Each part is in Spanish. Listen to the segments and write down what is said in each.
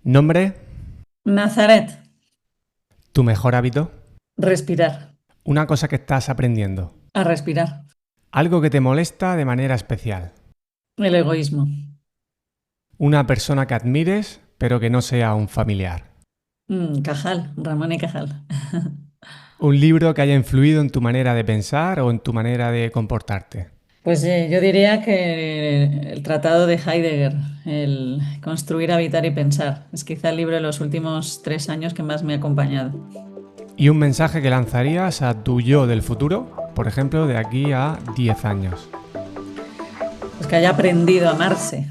Nombre, Nazaret, tu mejor hábito, respirar, una cosa que estás aprendiendo, a respirar, algo que te molesta de manera especial, el egoísmo. una persona que admires pero que no sea un familiar, Cajal, Ramón y Cajal. un libro que haya influido en tu manera de pensar o en tu manera de comportarte. Pues yo diría que el tratado de Heidegger, el construir, habitar y pensar, es quizá el libro de los últimos 3 años que más me ha acompañado. Y un mensaje que lanzarías a tu yo del futuro, por ejemplo, de aquí a 10 años. Pues que haya aprendido a amarse.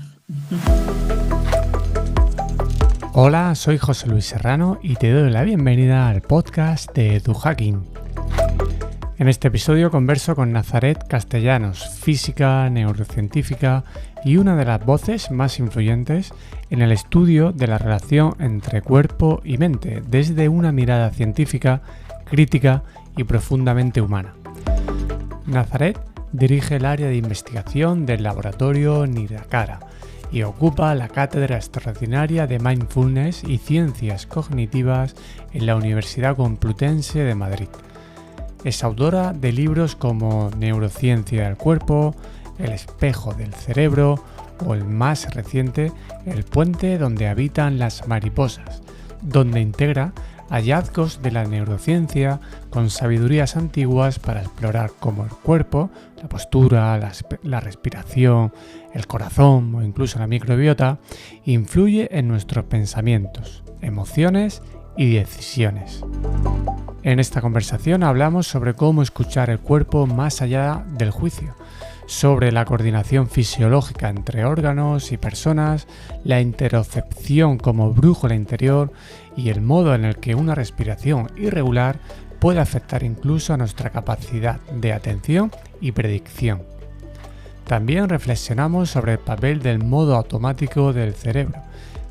Hola, soy José Luis Serrano y te doy la bienvenida al podcast de EduHacking. En este episodio converso con Nazaret Castellanos, física, neurocientífica y una de las voces más influyentes en el estudio de la relación entre cuerpo y mente desde una mirada científica, crítica y profundamente humana. Nazaret dirige el área de investigación del laboratorio Nirakara y ocupa la cátedra extraordinaria de Mindfulness y Ciencias Cognitivas en la Universidad Complutense de Madrid. Es autora de libros como Neurociencia del cuerpo, El espejo del cerebro o el más reciente, El puente donde habitan las mariposas, donde integra hallazgos de la neurociencia con sabidurías antiguas para explorar cómo el cuerpo, la postura, la respiración, el corazón o incluso la microbiota influye en nuestros pensamientos, emociones y decisiones. En esta conversación hablamos sobre cómo escuchar el cuerpo más allá del juicio, sobre la coordinación fisiológica entre órganos y personas, la interocepción como brújula interior y el modo en el que una respiración irregular puede afectar incluso a nuestra capacidad de atención y predicción. También reflexionamos sobre el papel del modo automático del cerebro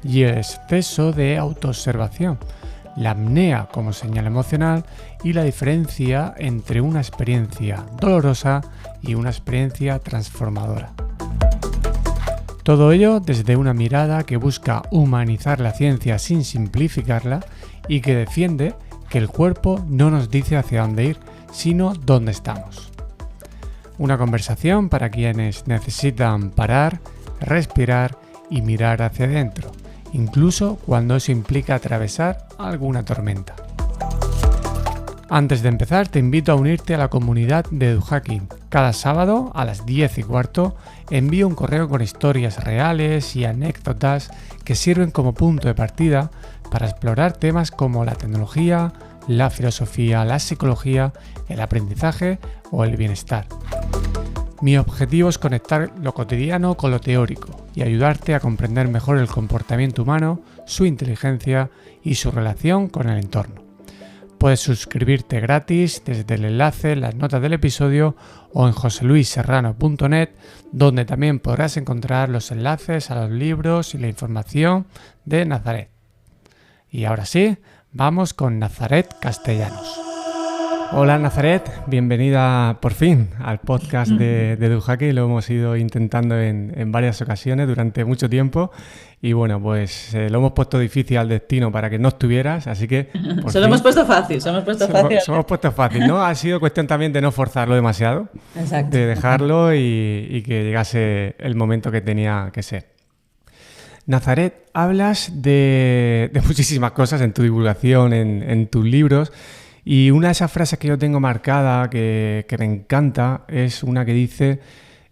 y el exceso de autoobservación, la apnea como señal emocional y la diferencia entre una experiencia dolorosa y una experiencia transformadora. Todo ello desde una mirada que busca humanizar la ciencia sin simplificarla y que defiende que el cuerpo no nos dice hacia dónde ir, sino dónde estamos. Una conversación para quienes necesitan parar, respirar y mirar hacia adentro, incluso cuando eso implica atravesar alguna tormenta. Antes de empezar, te invito a unirte a la comunidad de EduHacking. Cada sábado a las 10:15 envío un correo con historias reales y anécdotas que sirven como punto de partida para explorar temas como la tecnología, la filosofía, la psicología, el aprendizaje o el bienestar. Mi objetivo es conectar lo cotidiano con lo teórico y ayudarte a comprender mejor el comportamiento humano, su inteligencia y su relación con el entorno. Puedes suscribirte gratis desde el enlace en las notas del episodio o en joseluisserrano.net, donde también podrás encontrar los enlaces a los libros y la información de Nazaret. Y ahora sí, vamos con Nazaret Castellanos. Hola Nazaret, bienvenida por fin al podcast de EduHacking. Lo hemos ido intentando en varias ocasiones durante mucho tiempo y bueno, pues lo hemos puesto difícil al destino para que no estuvieras, así que Se lo hemos puesto fácil, se lo hemos puesto fácil. Se lo hemos puesto fácil, ¿no? Ha sido cuestión también de no forzarlo demasiado, Exacto. de dejarlo y que llegase el momento que tenía que ser. Nazaret, hablas de muchísimas cosas en tu divulgación, en tus libros. Y una de esas frases que yo tengo marcada, que me encanta, es una que dice: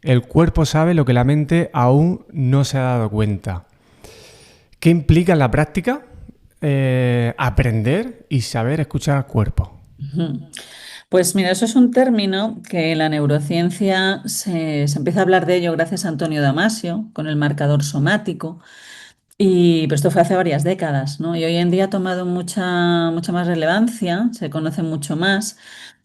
el cuerpo sabe lo que la mente aún no se ha dado cuenta. ¿Qué implica en la práctica aprender y saber escuchar al cuerpo? Pues mira, eso es un término que en la neurociencia se empieza a hablar de ello gracias a Antonio Damasio, con el marcador somático. Pero esto fue hace varias décadas, ¿no? Y hoy en día ha tomado mucha más relevancia, se conoce mucho más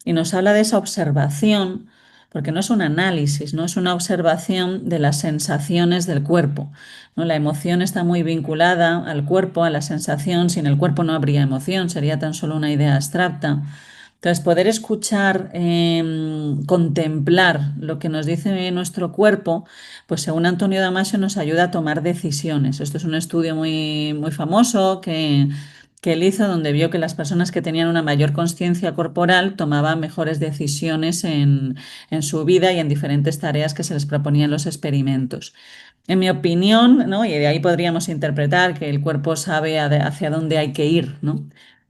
y nos habla de esa observación, porque no es un análisis, no es una observación de las sensaciones del cuerpo, ¿no? La emoción está muy vinculada al cuerpo, a la sensación. Sin el cuerpo no habría emoción, sería tan solo una idea abstracta. Entonces, poder escuchar, contemplar lo que nos dice nuestro cuerpo, pues según Antonio Damasio nos ayuda a tomar decisiones. Esto es un estudio muy, muy famoso que él hizo donde vio que las personas que tenían una mayor conciencia corporal tomaban mejores decisiones en su vida y en diferentes tareas que se les proponían los experimentos. En mi opinión, ¿no? Y de ahí podríamos interpretar que el cuerpo sabe hacia dónde hay que ir, ¿no?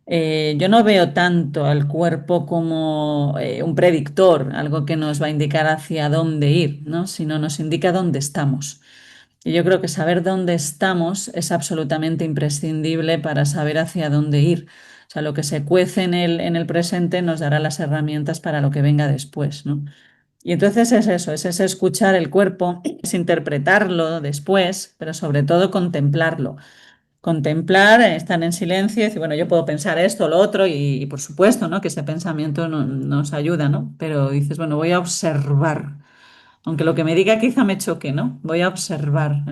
Yo no veo tanto al cuerpo como un predictor, algo que nos va a indicar hacia dónde ir, ¿no? Sino nos indica dónde estamos. Y yo creo que saber dónde estamos es absolutamente imprescindible para saber hacia dónde ir. O sea, lo que se cuece en el presente nos dará las herramientas para lo que venga después, ¿no? Y entonces es eso, es ese escuchar el cuerpo, es interpretarlo después, pero sobre todo contemplarlo. Contemplar, estar en silencio y decir, bueno, yo puedo pensar esto, lo otro, y por supuesto, ¿no? Que ese pensamiento nos ayuda, ¿no? Pero dices, bueno, voy a observar, aunque lo que me diga quizá me choque, ¿no? Voy a observar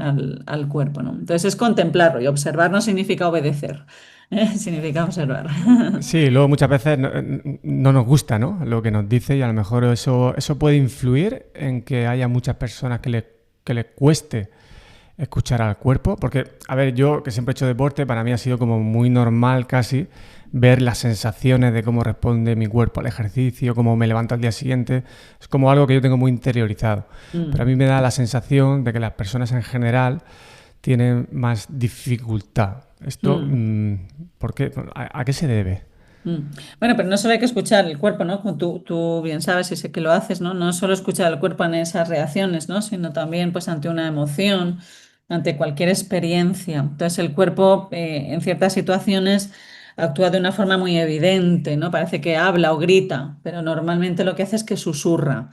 al cuerpo, ¿no? Entonces es contemplarlo y observar no significa obedecer, ¿eh? Significa observar. Sí, luego muchas veces no nos gusta, ¿no? Lo que nos dice y a lo mejor eso puede influir en que haya muchas personas que le cueste escuchar al cuerpo, porque, a ver, yo que siempre he hecho deporte, para mí ha sido como muy normal casi ver las sensaciones de cómo responde mi cuerpo al ejercicio, cómo me levanto al día siguiente, es como algo que yo tengo muy interiorizado, pero a Mm, mí me da la sensación de que las personas en general tienen más dificultad. Esto, mm. ¿por qué? ¿A qué se debe? Mm. Bueno, pero no solo hay que escuchar el cuerpo, ¿no? Como tú bien sabes y sé que lo haces, ¿no? No solo escuchar el cuerpo en esas reacciones, ¿no? Sino también pues ante una emoción, ante cualquier experiencia. Entonces el cuerpo en ciertas situaciones actúa de una forma muy evidente, ¿no? Parece que habla o grita, pero normalmente lo que hace es que susurra.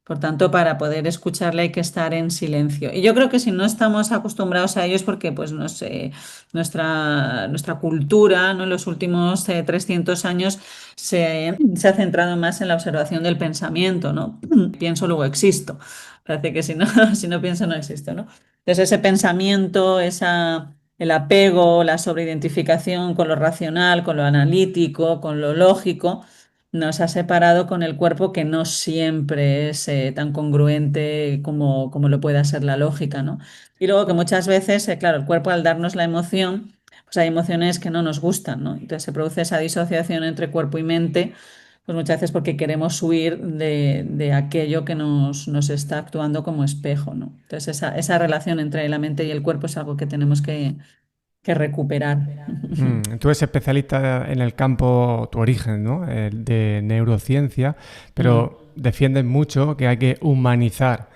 Por tanto, para poder escucharle hay que estar en silencio. Y yo creo que si no estamos acostumbrados a ello es porque pues, no sé, nuestra cultura, ¿no? En los últimos 300 años se ha centrado más en la observación del pensamiento, ¿no? Pienso, luego existo. Parece que si no, si no pienso, no existo, ¿no? Entonces, ese pensamiento, el apego, la sobreidentificación con lo racional, con lo analítico, con lo lógico, nos ha separado con el cuerpo que no siempre es tan congruente como lo pueda ser la lógica, ¿no? Y luego que muchas veces, claro, el cuerpo al darnos la emoción, pues hay emociones que no nos gustan, ¿no? Entonces se produce esa disociación entre cuerpo y mente, pues muchas veces porque queremos huir de aquello que nos está actuando como espejo, ¿no? Entonces esa relación entre la mente y el cuerpo es algo que tenemos que recuperar. Tú eres especialista en el campo, tu origen, ¿no? De neurociencia, Mm. pero defiendes mucho que hay que humanizar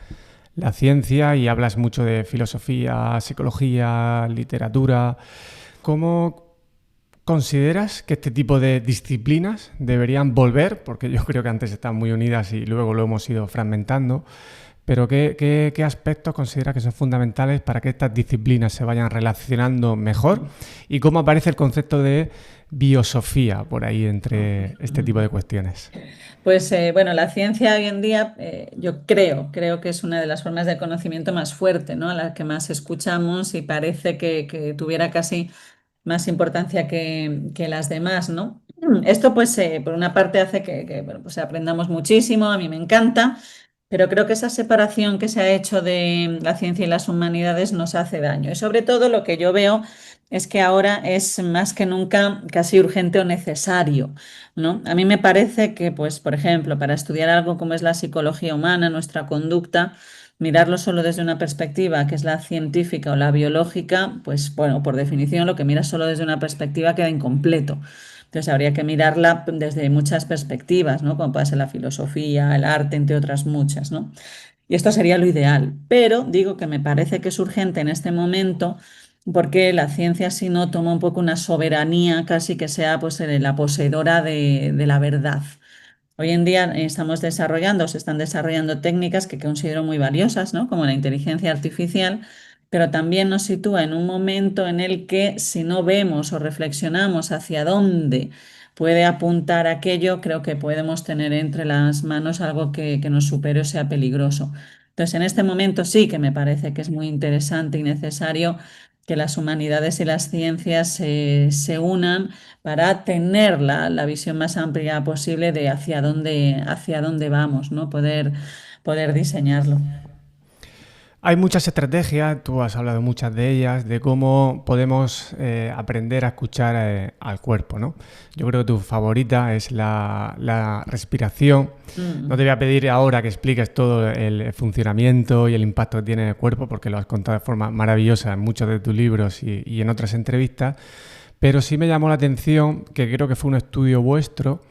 la ciencia y hablas mucho de filosofía, psicología, literatura. ¿Cómo consideras que este tipo de disciplinas deberían volver? Porque yo creo que antes estaban muy unidas y luego lo hemos ido fragmentando. Pero ¿qué aspectos consideras que son fundamentales para que estas disciplinas se vayan relacionando mejor? ¿Y cómo aparece el concepto de biosofía por ahí entre este tipo de cuestiones? Pues bueno, la ciencia hoy en día yo creo que es una de las formas de conocimiento más fuerte, ¿no? A la que más escuchamos y parece que tuviera casi más importancia que las demás, ¿no? Esto pues por una parte hace bueno, pues aprendamos muchísimo, a mí me encanta, pero creo que esa separación que se ha hecho de la ciencia y las humanidades nos hace daño. Y sobre todo lo que yo veo es que ahora es más que nunca casi urgente o necesario, ¿no? A mí me parece que, pues, por ejemplo, para estudiar algo como es la psicología humana, nuestra conducta, mirarlo solo desde una perspectiva que es la científica o la biológica, pues bueno, por definición lo que miras solo desde una perspectiva queda incompleto. Entonces habría que mirarla desde muchas perspectivas, ¿no? Como puede ser la filosofía, el arte, entre otras muchas, ¿no? Y esto sería lo ideal. Pero digo que me parece que es urgente en este momento porque la ciencia, si no, toma un poco una soberanía, casi que sea pues, la poseedora de la verdad. Hoy en día estamos desarrollando, se están desarrollando técnicas que considero muy valiosas, ¿no? Como la inteligencia artificial, pero también nos sitúa en un momento en el que si no vemos o reflexionamos hacia dónde puede apuntar aquello, creo que podemos tener entre las manos algo que nos supere o sea peligroso. Entonces, en este momento sí que me parece que es muy interesante y necesario que las humanidades y las ciencias se unan para tener la visión más amplia posible de hacia dónde vamos, ¿no? Poder diseñarlo. Hay muchas estrategias, tú has hablado muchas de ellas, de cómo podemos aprender a escuchar al cuerpo, ¿no? Yo creo que tu favorita es la respiración. No te voy a pedir ahora que expliques todo el funcionamiento y el impacto que tiene en el cuerpo, porque lo has contado de forma maravillosa en muchos de tus libros y en otras entrevistas, pero sí me llamó la atención, que creo que fue un estudio vuestro,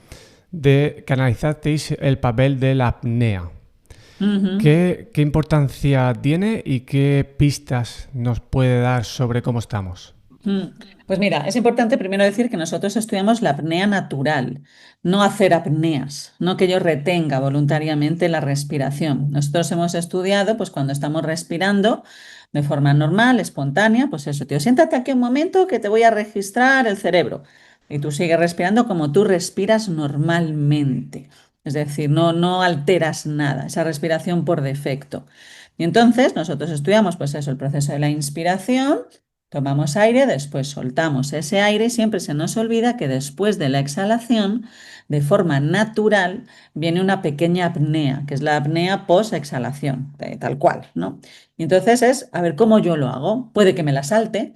de que analizasteis el papel de la apnea. Ujú. ¿Qué importancia tiene y qué pistas nos puede dar sobre cómo estamos? Mm. Pues mira, es importante primero decir que nosotros estudiamos la apnea natural, no hacer apneas, no que yo retenga voluntariamente la respiración. Nosotros hemos estudiado, pues cuando estamos respirando de forma normal, espontánea, pues eso, tío, siéntate aquí un momento que te voy a registrar el cerebro. Y tú sigues respirando como tú respiras normalmente. Es decir, no alteras nada, esa respiración por defecto. Y entonces nosotros estudiamos, pues eso, el proceso de la inspiración. Tomamos aire, después soltamos ese aire y siempre se nos olvida que después de la exhalación, de forma natural, viene una pequeña apnea, que es la apnea post-exhalación, tal cual, ¿no? Y entonces es, a ver cómo yo lo hago. Puede que me la salte,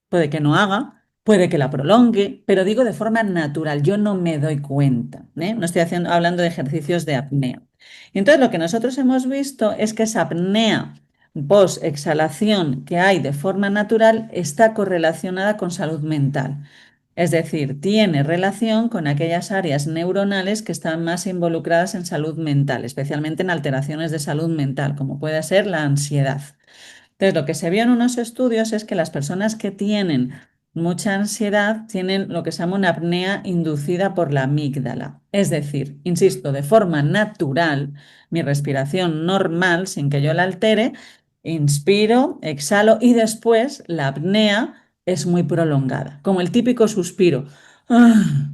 puede que no haga, puede que la prolongue, pero digo de forma natural, yo no me doy cuenta, ¿eh? No estoy hablando de ejercicios de apnea. Y entonces lo que nosotros hemos visto es que esa apnea post-exhalación que hay de forma natural está correlacionada con salud mental. Es decir, tiene relación con aquellas áreas neuronales que están más involucradas en salud mental, especialmente en alteraciones de salud mental, como puede ser la ansiedad. Entonces, lo que se vio en unos estudios es que las personas que tienen mucha ansiedad tienen lo que se llama una apnea inducida por la amígdala. Es decir, insisto, de forma natural, mi respiración normal, sin que yo la altere, inspiro, exhalo y después la apnea es muy prolongada, como el típico suspiro. Ah,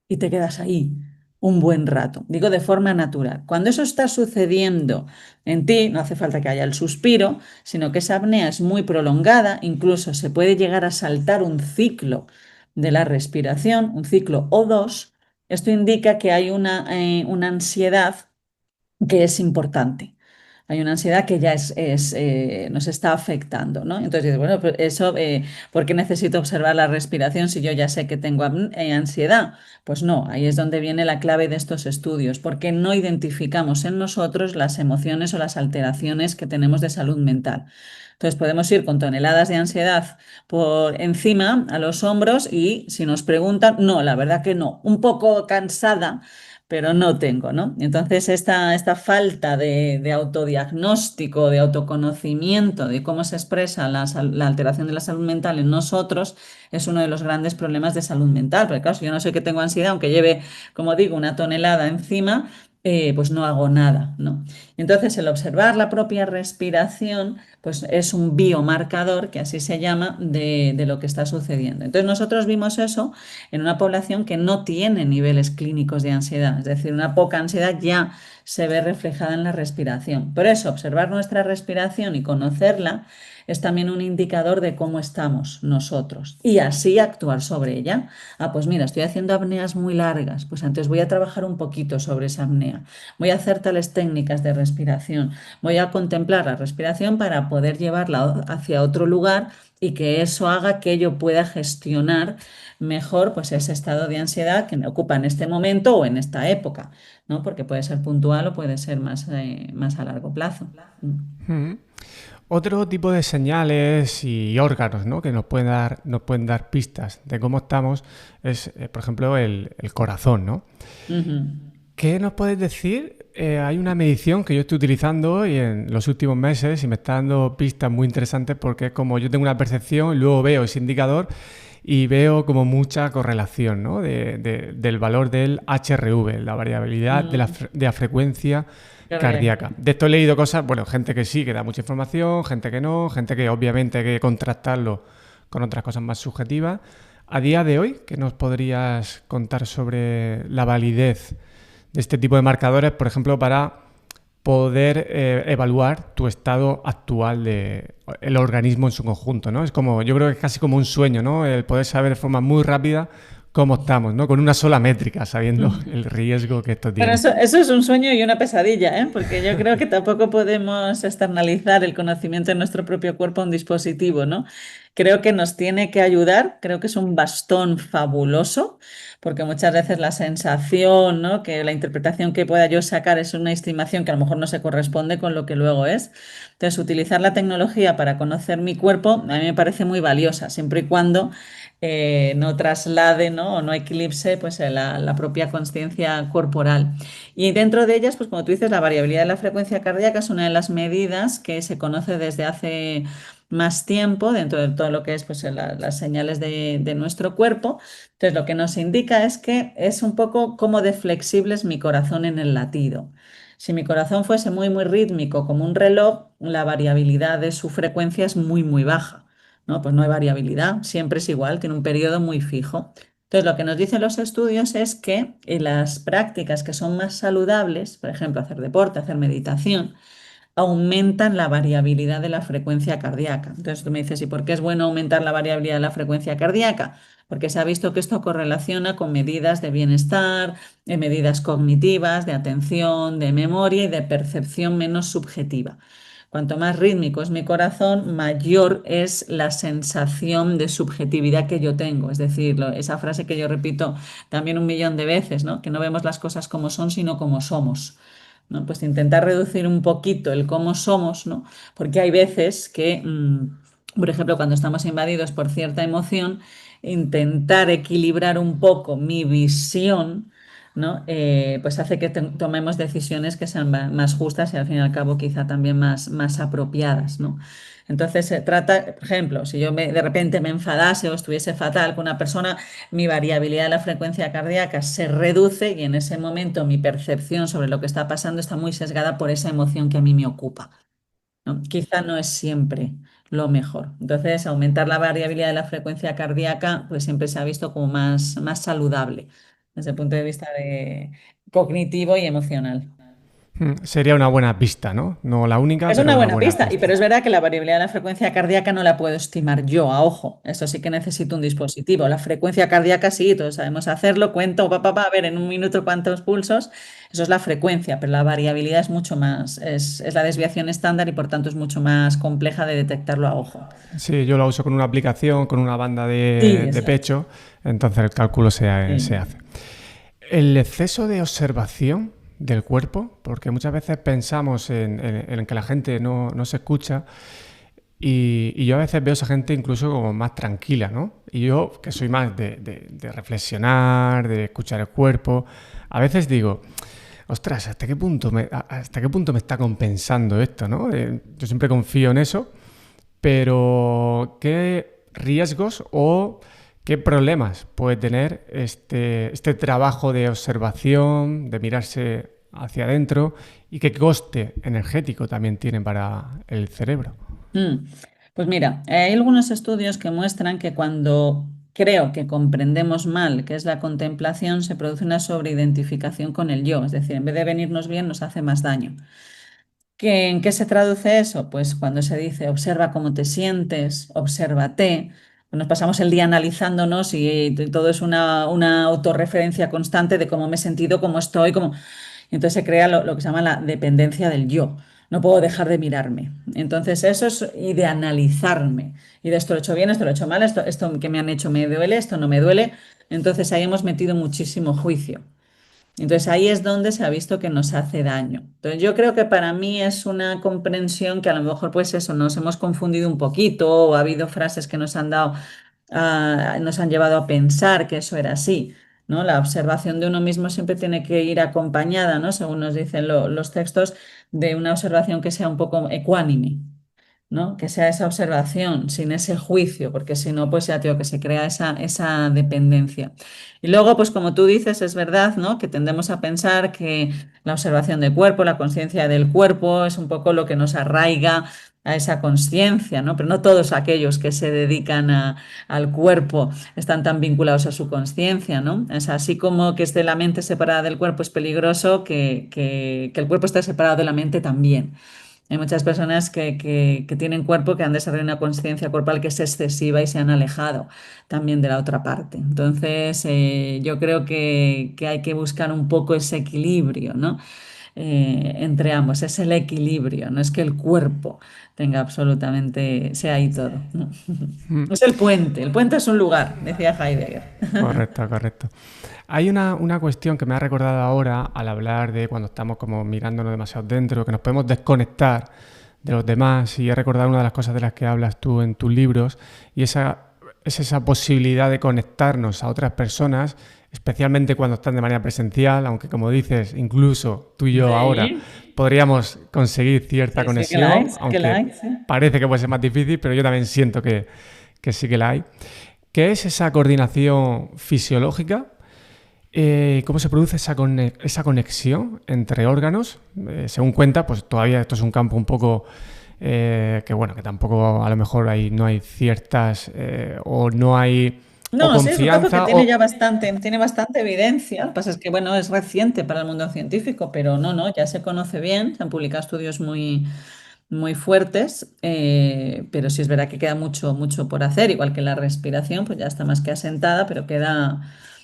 y te quedas ahí un buen rato. Digo de forma natural. Cuando eso está sucediendo en ti, no hace falta que haya el suspiro, sino que esa apnea es muy prolongada, incluso se puede llegar a saltar un ciclo de la respiración, un ciclo o dos. Esto indica que hay una ansiedad que es importante. Hay una ansiedad que ya nos está afectando, ¿no? Entonces dices, bueno, pues eso, ¿por qué necesito observar la respiración si yo ya sé que tengo ansiedad? Pues no, ahí es donde viene la clave de estos estudios, porque no identificamos en nosotros las emociones o las alteraciones que tenemos de salud mental. Entonces podemos ir con toneladas de ansiedad por encima a los hombros y si nos preguntan, no, la verdad que no, un poco cansada pero no tengo, ¿no? Entonces, esta falta de autodiagnóstico, de autoconocimiento de cómo se expresa la alteración de la salud mental en nosotros es uno de los grandes problemas de salud mental. Porque claro, si yo no sé que tengo ansiedad, aunque lleve, como digo, una tonelada encima, pues no hago nada, ¿no? Entonces, el observar la propia respiración, pues es un biomarcador, que así se llama, de lo que está sucediendo. Entonces, nosotros vimos eso en una población que no tiene niveles clínicos de ansiedad, es decir, una poca ansiedad ya se ve reflejada en la respiración. Por eso, observar nuestra respiración y conocerla es también un indicador de cómo estamos nosotros y así actuar sobre ella. Ah, pues mira, estoy haciendo apneas muy largas, pues antes voy a trabajar un poquito sobre esa apnea. Voy a hacer tales técnicas de respiración. Voy a contemplar la respiración para poder llevarla hacia otro lugar y que eso haga que yo pueda gestionar mejor pues ese estado de ansiedad que me ocupa en este momento o en esta época, ¿no? Porque puede ser puntual o puede ser más a largo plazo. Mm. Otro tipo de señales y órganos, ¿no?, que nos pueden dar pistas de cómo estamos es, por ejemplo, el corazón, ¿no? Ujú. ¿Qué nos puedes decir? Hay una medición que yo estoy utilizando hoy en los últimos meses y me está dando pistas muy interesantes porque es como yo tengo una percepción y luego veo ese indicador y veo como mucha correlación, ¿no?, del valor del HRV, la variabilidad de la frecuencia Correcto. cardíaca. De esto he leído cosas, bueno, gente que sí, que da mucha información, gente que no, gente que obviamente hay que contrastarlo con otras cosas más subjetivas. A día de hoy, ¿qué nos podrías contar sobre la validez de este tipo de marcadores, por ejemplo, para poder evaluar tu estado actual de el organismo en su conjunto, ¿no? Es como, yo creo que es casi como un sueño, ¿no? El poder saber de forma muy rápida cómo estamos, ¿no? Con una sola métrica, sabiendo el riesgo que esto Bueno, tiene. eso es un sueño y una pesadilla, ¿eh? Porque yo creo que tampoco podemos externalizar el conocimiento de nuestro propio cuerpo a un dispositivo, ¿no? Creo que nos tiene que ayudar, creo que es un bastón fabuloso, porque muchas veces la sensación, ¿no? Que la interpretación que pueda yo sacar es una estimación que a lo mejor no se corresponde con lo que luego es. Entonces, utilizar la tecnología para conocer mi cuerpo a mí me parece muy valiosa, siempre y cuando no traslade, ¿no? O no eclipse pues, la propia conciencia corporal. Y dentro de ellas, pues como tú dices, la variabilidad de la frecuencia cardíaca es una de las medidas que se conoce desde hace más tiempo dentro de todo lo que es pues, las señales de nuestro cuerpo. Entonces, lo que nos indica es que es un poco como de flexible es mi corazón en el latido. Si mi corazón fuese muy, muy rítmico como un reloj, la variabilidad de su frecuencia es muy, muy baja. No, pues no hay variabilidad, siempre es igual, tiene un periodo muy fijo. Entonces, lo que nos dicen los estudios es que en las prácticas que son más saludables, por ejemplo, hacer deporte, hacer meditación, aumentan la variabilidad de la frecuencia cardíaca. Entonces, tú me dices, ¿y por qué es bueno aumentar la variabilidad de la frecuencia cardíaca? Porque se ha visto que esto correlaciona con medidas de bienestar, medidas cognitivas, de atención, de memoria y de percepción menos subjetiva. Cuanto más rítmico es mi corazón, mayor es la sensación de subjetividad que yo tengo. Es decir, esa frase que yo repito también un millón de veces, ¿no? Que no vemos las cosas como son, sino como somos. ¿No? Pues intentar reducir un poquito el cómo somos, ¿no? Porque hay veces que, por ejemplo, cuando estamos invadidos por cierta emoción, intentar equilibrar un poco mi visión, ¿no? Pues hace que tomemos decisiones que sean más justas y al fin y al cabo quizá también más apropiadas, ¿no? Entonces se trata, por ejemplo, si yo de repente me enfadase o estuviese fatal con una persona, mi variabilidad de la frecuencia cardíaca se reduce y en ese momento mi percepción sobre lo que está pasando está muy sesgada por esa emoción que a mí me ocupa, ¿no? Quizá no es siempre lo mejor. Entonces, aumentar la variabilidad de la frecuencia cardíaca, pues siempre se ha visto como más saludable desde el punto de vista cognitivo y emocional. Sería una buena pista, ¿no? No la única, Es pero una una buena buena pista, pista. pero es verdad que la variabilidad de la frecuencia cardíaca no la puedo estimar yo a ojo. Eso sí que necesito un dispositivo. La frecuencia cardíaca sí, todos sabemos hacerlo. Cuento, a ver en un minuto cuántos pulsos. Eso es la frecuencia, pero la variabilidad es mucho más, es la desviación estándar y por tanto es mucho más compleja de detectarlo a ojo. Sí, yo lo uso con una aplicación, con una banda Sí, de exacto. pecho, entonces el cálculo se Sí. hace. El exceso de observación del cuerpo, porque muchas veces pensamos en que la gente no se escucha y yo a veces veo a esa gente incluso como más tranquila, ¿no? Y yo, que soy más de reflexionar, de escuchar el cuerpo, a veces digo, ostras, ¿hasta qué punto me está compensando esto, ¿no? Yo siempre confío en eso, pero ¿qué riesgos o qué problemas puede tener este trabajo de observación, de mirarse hacia adentro y qué coste energético también tiene para el cerebro? Mm. Pues mira, hay algunos estudios que muestran que cuando creo que comprendemos mal qué es la contemplación, se produce una sobreidentificación con el yo, es decir, en vez de venirnos bien, nos hace más daño. ¿En qué se traduce eso? Pues cuando se dice observa cómo te sientes, obsérvate, pues nos pasamos el día analizándonos y todo es una autorreferencia constante de cómo me he sentido, cómo estoy, cómo... Y entonces se crea lo que se llama la dependencia del yo. No puedo dejar de mirarme. Entonces eso es y de analizarme. Y de esto lo he hecho bien, esto lo he hecho mal, esto que me han hecho me duele, esto no me duele. Entonces ahí hemos metido muchísimo juicio. Entonces ahí es donde se ha visto que nos hace daño. Entonces yo creo que para mí es una comprensión que a lo mejor pues eso, nos hemos confundido un poquito o ha habido frases que nos han dado, nos han llevado a pensar que eso era así, ¿no? La observación de uno mismo siempre tiene que ir acompañada, ¿no? Según nos dicen los textos, de una observación que sea un poco ecuánime. ¿no? Que sea esa observación, sin ese juicio, porque si no, pues ya tengo que se crea esa dependencia. Y luego, pues como tú dices, es verdad, ¿no? Que tendemos a pensar que la observación del cuerpo, la conciencia del cuerpo, es un poco lo que nos arraiga a esa conciencia, ¿no? Pero no todos aquellos que se dedican al cuerpo están tan vinculados a su conciencia, ¿no? Es así como que esté la mente separada del cuerpo es peligroso, que el cuerpo esté separado de la mente también. Hay muchas personas que tienen cuerpo que han desarrollado una conciencia corporal que es excesiva y se han alejado también de la otra parte. Entonces, yo creo que hay que buscar un poco ese equilibrio, ¿no? Entre ambos, es el equilibrio, no es que el cuerpo tenga absolutamente, sea ahí todo, ¿no? Mm, Es el puente es un lugar, decía Heidegger. correcto, correcto. Hay una cuestión que me ha recordado ahora al hablar de cuando estamos como mirándonos demasiado dentro, que nos podemos desconectar de los demás, y he recordado una de las cosas de las que hablas tú en tus libros, y es esa posibilidad de conectarnos a otras personas, especialmente cuando están de manera presencial, aunque como dices, incluso tú y yo ahora Sí, podríamos conseguir cierta sí, sí que la hay, conexión, sí que la aunque hay, sí. parece que puede ser más difícil, pero yo también siento que sí que la hay. ¿Qué es esa coordinación fisiológica? ¿Cómo se produce esa conexión entre órganos? Según cuenta, pues todavía esto es un campo un poco que bueno, que tampoco a lo mejor no hay ciertas o no hay o No, sí, es un campo que confianza tiene o... ya tiene bastante evidencia. Lo que pasa es que, bueno, es reciente para el mundo científico, pero no, ya se conoce bien, se han publicado estudios muy fuertes, pero sí es verdad que queda mucho por hacer, igual que la respiración, pues ya está más que asentada, pero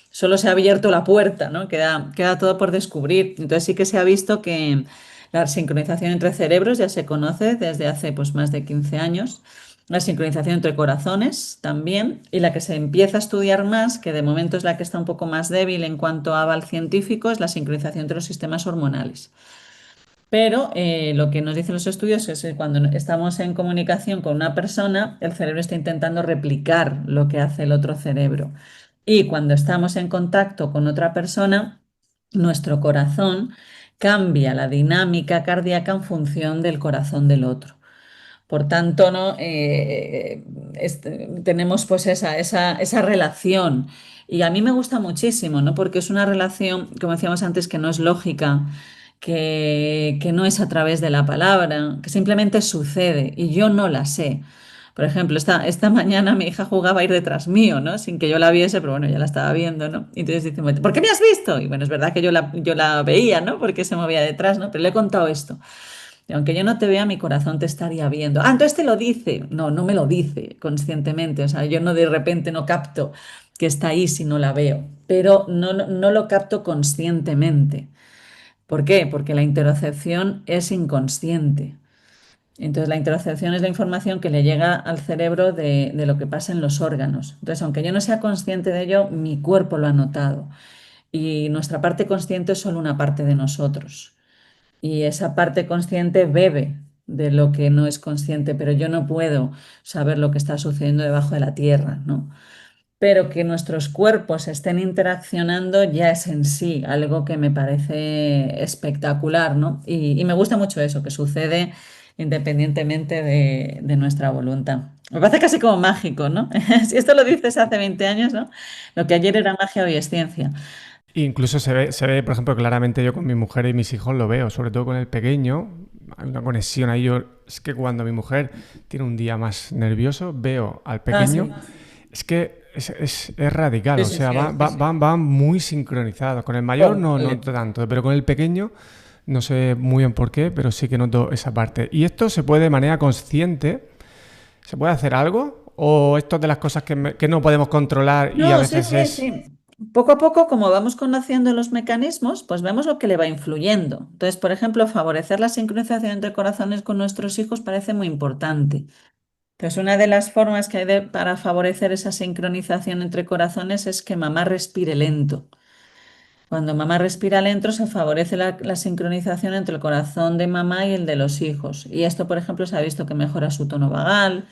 solo se ha abierto la puerta, ¿no? Queda todo por descubrir. Entonces sí que se ha visto que la sincronización entre cerebros ya se conoce desde hace pues más de 15 años. La sincronización entre corazones también, y la que se empieza a estudiar más, que de momento es la que está un poco más débil en cuanto a aval científico, es la sincronización entre los sistemas hormonales. Pero lo que nos dicen los estudios es que cuando estamos en comunicación con una persona, el cerebro está intentando replicar lo que hace el otro cerebro. Y cuando estamos en contacto con otra persona, nuestro corazón cambia la dinámica cardíaca en función del corazón del otro. Por tanto, ¿no? Tenemos pues esa relación. Y a mí me gusta muchísimo, ¿no? Porque es una relación, como decíamos antes, que no es lógica, que no es a través de la palabra, que simplemente sucede y yo no la sé. Por ejemplo, esta mañana mi hija jugaba a ir detrás mío, ¿no? Sin que yo la viese, pero bueno, ya la estaba viendo, ¿no? Y entonces dice, ¿por qué me has visto? Y bueno, es verdad que yo la veía, ¿no? Porque se movía detrás, ¿no? Pero le he contado esto. Y aunque yo no te vea, mi corazón te estaría viendo. Ah, entonces te lo dice. No, no me lo dice conscientemente. O sea, yo no de repente no capto que está ahí si no la veo, pero no lo capto conscientemente. ¿Por qué? Porque la interocepción es inconsciente. Entonces, la interocepción es la información que le llega al cerebro de lo que pasa en los órganos. Entonces, aunque yo no sea consciente de ello, mi cuerpo lo ha notado. Y nuestra parte consciente es solo una parte de nosotros. Y esa parte consciente bebe de lo que no es consciente, pero yo no puedo saber lo que está sucediendo debajo de la tierra, ¿no? Pero que nuestros cuerpos estén interaccionando ya es en sí algo que me parece espectacular, ¿no? Y me gusta mucho eso, que sucede independientemente de nuestra voluntad. Me parece casi como mágico, ¿no? Si esto lo dices hace 20 años, ¿no? Lo que ayer era magia, hoy es ciencia. Incluso se ve, por ejemplo, claramente yo con mi mujer y mis hijos lo veo, sobre todo con el pequeño. Hay una conexión ahí. Es que cuando mi mujer tiene un día más nervioso, veo al Ah, pequeño. sí. Es que es radical, Sí, o sí, sea, sí, sí, sí. van muy sincronizados. Con el mayor no Completo. tanto, pero con el pequeño no sé muy bien por qué, pero sí que noto esa parte. ¿Y esto se puede de manera consciente? ¿Se puede hacer algo? ¿O esto es de las cosas que no podemos controlar y a No, sí, veces sí, es... sí. Poco a poco, como vamos conociendo los mecanismos, pues vemos lo que le va influyendo. Entonces, por ejemplo, favorecer la sincronización entre corazones con nuestros hijos parece muy importante. Entonces, una de las formas que hay para favorecer esa sincronización entre corazones es que mamá respire lento. Cuando mamá respira lento, se favorece la sincronización entre el corazón de mamá y el de los hijos. Y esto, por ejemplo, se ha visto que mejora su tono vagal,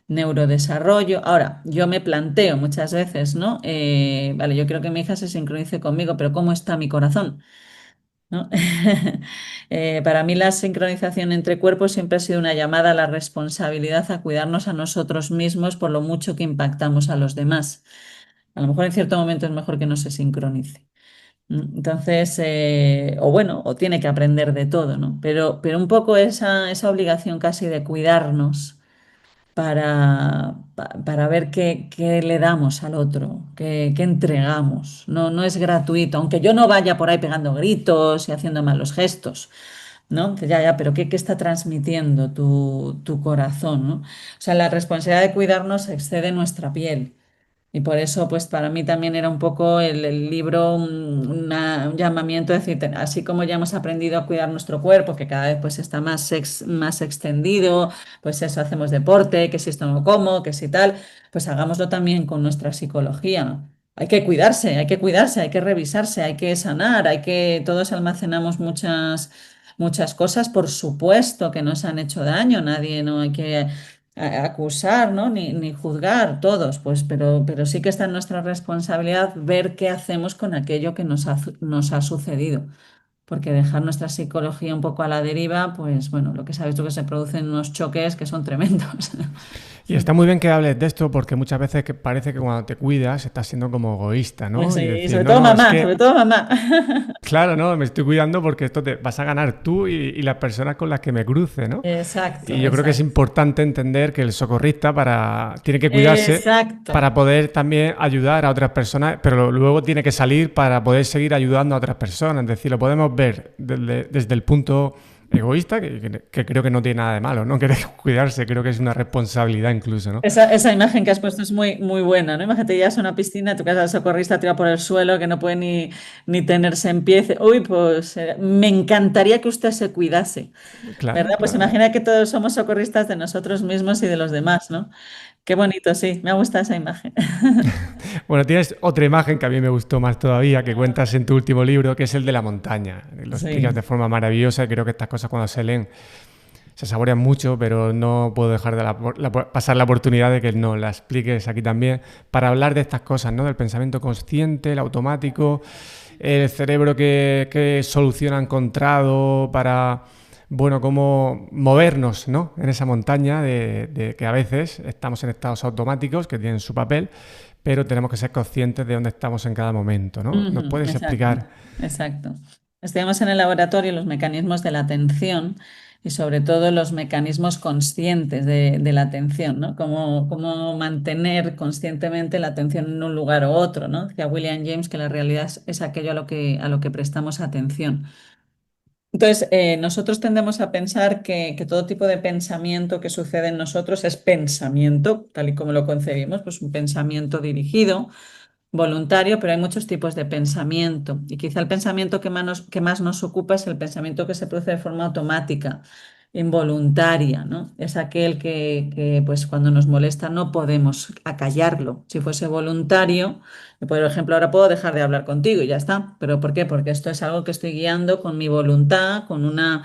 neurodesarrollo. Ahora, yo me planteo muchas veces, ¿no? Vale, yo quiero que mi hija se sincronice conmigo, pero ¿cómo está mi corazón? ¿no? Para mí la sincronización entre cuerpos siempre ha sido una llamada a la responsabilidad, a cuidarnos a nosotros mismos por lo mucho que impactamos a los demás. A lo mejor en cierto momento es mejor que no se sincronice. Entonces, o bueno, o tiene que aprender de todo, ¿no? Pero un poco esa obligación casi de cuidarnos para ver qué le damos al otro, qué entregamos. No, no es gratuito, aunque yo no vaya por ahí pegando gritos y haciendo malos gestos, ¿no? Que ya, pero ¿qué está transmitiendo tu corazón, ¿no? O sea, la responsabilidad de cuidarnos excede nuestra piel. Y por eso, pues para mí también era un poco el libro un llamamiento, es decir, así como ya hemos aprendido a cuidar nuestro cuerpo, que cada vez pues está más extendido, pues eso, hacemos deporte, que si esto no como, que si tal, pues hagámoslo también con nuestra psicología. Hay que cuidarse, hay que revisarse, hay que sanar, todos almacenamos muchas cosas, por supuesto que nos han hecho daño, nadie, no hay que acusar, ¿no? Ni juzgar todos, pues, pero sí que está en nuestra responsabilidad ver qué hacemos con aquello que nos ha sucedido. Porque dejar nuestra psicología un poco a la deriva, pues bueno, lo que sabes tú que se producen unos choques que son tremendos. Y está muy bien que hables de esto porque muchas veces que parece que cuando te cuidas estás siendo como egoísta, Pues ¿no? Y sí, decir, no, no, es sobre que, todo mamá. claro, no, me estoy cuidando porque esto te vas a ganar tú y las personas con las que me cruce, ¿no? Exacto, Y yo creo que es exacto. importante entender que el socorrista tiene que cuidarse Exacto. para poder también ayudar a otras personas, pero luego tiene que salir para poder seguir ayudando a otras personas. Es decir, lo podemos ver desde el punto egoísta, que creo que no tiene nada de malo, ¿no? Querer cuidarse, creo que es una responsabilidad incluso, ¿no? Esa imagen que has puesto es muy buena, ¿no? Imagínate, ya es una piscina, tu casa de socorrista tira por el suelo, que no puede ni tenerse en pie. Uy, pues me encantaría que usted se cuidase, Claro, ¿verdad? Pues claro. imagina que todos somos socorristas de nosotros mismos y de los demás, ¿no? Qué bonito, sí, me gusta esa imagen. Bueno, tienes otra imagen que a mí me gustó más todavía, que cuentas en tu último libro, que es el de la montaña. Lo explicas de Sí. forma maravillosa y creo que estas cosas cuando se leen se saborean mucho, pero no puedo dejar de pasar la oportunidad de que no la expliques aquí también para hablar de estas cosas, ¿no? Del pensamiento consciente, el automático, el cerebro que solución ha encontrado para, bueno, cómo movernos, ¿no? En esa montaña de que a veces estamos en estados automáticos que tienen su papel, pero tenemos que ser conscientes de dónde estamos en cada momento, ¿no? ¿Nos Ujú, puedes exacto, explicar? exacto. Estudiamos en el laboratorio los mecanismos de la atención y sobre todo los mecanismos conscientes de la atención, ¿no? Cómo mantener conscientemente la atención en un lugar u otro, ¿no? Decía William James que la realidad es aquello a lo que prestamos atención. Entonces, nosotros tendemos a pensar que todo tipo de pensamiento que sucede en nosotros es pensamiento, tal y como lo concebimos, pues un pensamiento dirigido voluntario, pero hay muchos tipos de pensamiento y quizá el pensamiento que más nos ocupa es el pensamiento que se produce de forma automática, involuntaria, ¿no? Es aquel que, pues cuando nos molesta no podemos acallarlo. Si fuese voluntario, por ejemplo, ahora puedo dejar de hablar contigo y ya está. ¿Pero por qué? Porque esto es algo que estoy guiando con mi voluntad, con una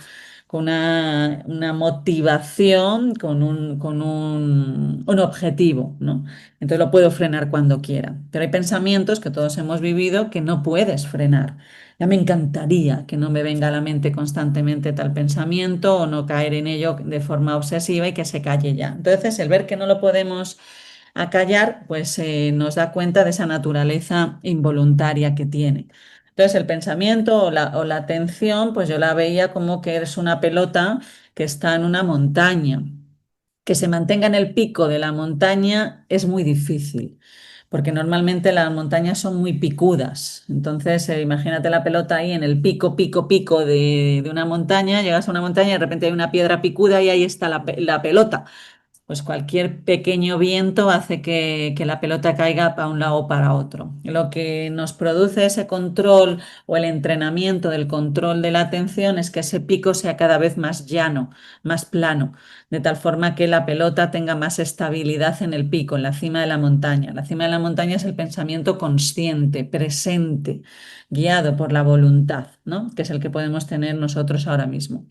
motivación, con un objetivo, ¿no? Entonces lo puedo frenar cuando quiera. Pero hay pensamientos que todos hemos vivido que no puedes frenar. Ya me encantaría que no me venga a la mente constantemente tal pensamiento o no caer en ello de forma obsesiva y que se calle ya. Entonces, el ver que no lo podemos acallar, pues nos da cuenta de esa naturaleza involuntaria que tiene. Entonces, el pensamiento o la atención, pues yo la veía como que es una pelota que está en una montaña. Que se mantenga en el pico de la montaña es muy difícil, porque normalmente las montañas son muy picudas. Entonces, imagínate la pelota ahí en el pico, pico, pico de una montaña, llegas a una montaña y de repente hay una piedra picuda y ahí está la pelota. Pues cualquier pequeño viento hace que la pelota caiga para un lado o para otro. Lo que nos produce ese control o el entrenamiento del control de la atención es que ese pico sea cada vez más llano, más plano, de tal forma que la pelota tenga más estabilidad en el pico, en la cima de la montaña. La cima de la montaña es el pensamiento consciente, presente, guiado por la voluntad, ¿no? Que es el que podemos tener nosotros ahora mismo.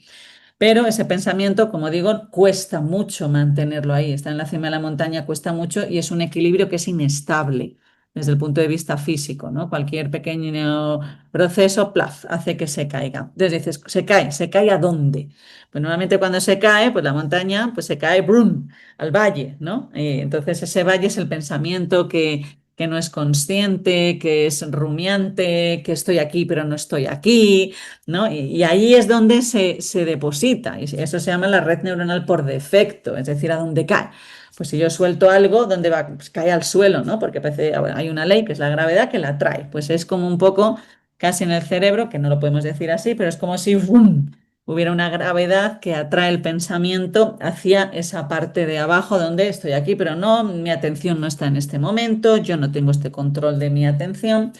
Pero ese pensamiento, como digo, cuesta mucho mantenerlo ahí. Está en la cima de la montaña, cuesta mucho y es un equilibrio que es inestable. desde el punto de vista físico, ¿no? Cualquier pequeño proceso, plaf, hace que se caiga. Entonces dices, ¿se cae a dónde? Pues normalmente cuando se cae, pues la montaña, pues se cae, ¡brum!, al valle, ¿no? Entonces ese valle es el pensamiento que no es consciente, que es rumiante, que estoy aquí pero no estoy aquí, ¿no? Y ahí es donde se deposita, y eso se llama la red neuronal por defecto, es decir, a dónde cae. Pues si yo suelto algo, ¿dónde va? Pues cae al suelo, ¿no? Porque bueno, hay una ley que es la gravedad que la atrae. Pues es como un poco casi en el cerebro, que no lo podemos decir así, pero es como si ¡bum!, hubiera una gravedad que atrae el pensamiento hacia esa parte de abajo donde estoy aquí, pero no, mi atención no está en este momento, yo no tengo este control de mi atención.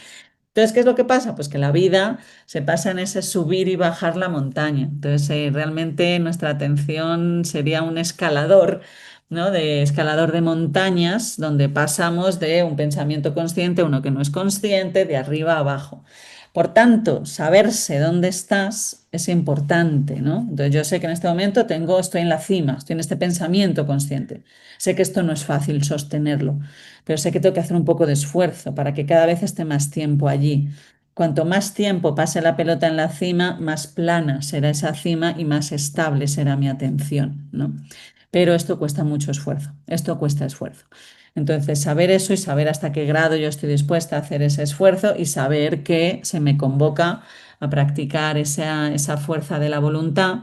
Entonces, ¿qué es lo que pasa? Pues que la vida se pasa en ese subir y bajar la montaña. Entonces, realmente nuestra atención sería un escalador, ¿no? De escalador de montañas, donde pasamos de un pensamiento consciente a uno que no es consciente, de arriba a abajo. Por tanto, saberse dónde estás es importante, ¿no? Entonces, yo sé que en este momento estoy en la cima, estoy en este pensamiento consciente. Sé que esto no es fácil sostenerlo, pero sé que tengo que hacer un poco de esfuerzo para que cada vez esté más tiempo allí. Cuanto más tiempo pase la pelota en la cima, más plana será esa cima y más estable será mi atención, ¿no? Pero esto cuesta mucho esfuerzo, esto cuesta esfuerzo. Entonces, saber eso y saber hasta qué grado yo estoy dispuesta a hacer ese esfuerzo y saber que se me convoca a practicar esa fuerza de la voluntad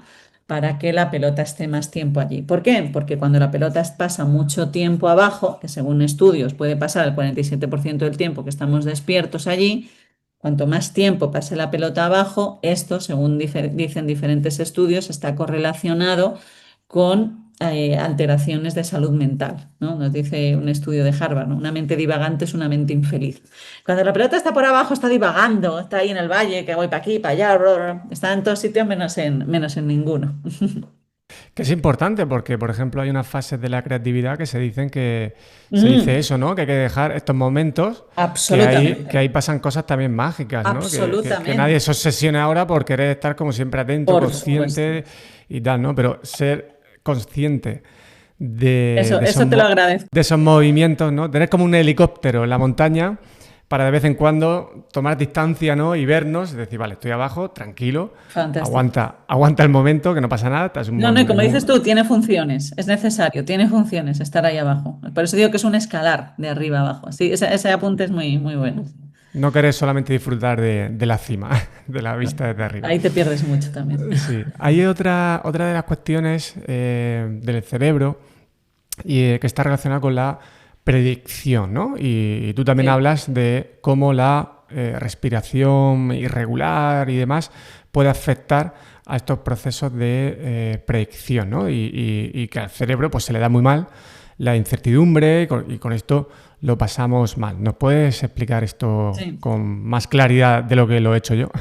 para que la pelota esté más tiempo allí. ¿Por qué? Porque cuando la pelota pasa mucho tiempo abajo, que según estudios puede pasar el 47% del tiempo que estamos despiertos allí, cuanto más tiempo pase la pelota abajo, esto, según dicen diferentes estudios, está correlacionado con alteraciones de salud mental, ¿no? Nos dice un estudio de Harvard, ¿no? Una mente divagante es una mente infeliz. Cuando la pelota está por abajo, está divagando, está ahí en el valle, que voy para aquí, para allá, bla, bla, está en todos sitios menos en ninguno. Que es importante porque, por ejemplo, hay unas fases de la creatividad que se dicen que se dice Mm, eso, ¿no? Que hay que dejar estos momentos que absolutamente, ahí pasan cosas también mágicas, ¿no? Que nadie absolutamente, se obsesione ahora por querer estar como siempre atento, por supuesto. consciente y tal, ¿no? Pero ser consciente de, Eso, de esos, eso te lo agradezco. de esos movimientos, ¿no? Tener como un helicóptero en la montaña para de vez en cuando tomar distancia, ¿no? Y vernos, y decir, vale, estoy abajo, tranquilo, Fantástico. aguanta el momento, que no pasa nada, estás No, no, y como dices tú, tiene funciones, es necesario, tiene funciones estar ahí abajo. Por eso digo que es un escalar de arriba a abajo. Sí, ese apunte es muy, muy bueno. no querés solamente disfrutar de la cima, de la vista desde arriba. Ahí te pierdes mucho también. Sí, hay otra de las cuestiones del cerebro que está relacionada con la predicción, ¿no? Y tú también Sí, hablas de cómo la respiración irregular y demás puede afectar a estos procesos de predicción, ¿no? Y que al cerebro pues, se le da muy mal la incertidumbre y con esto lo pasamos mal. ¿Nos puedes explicar esto sí. con más claridad de lo que lo he hecho yo?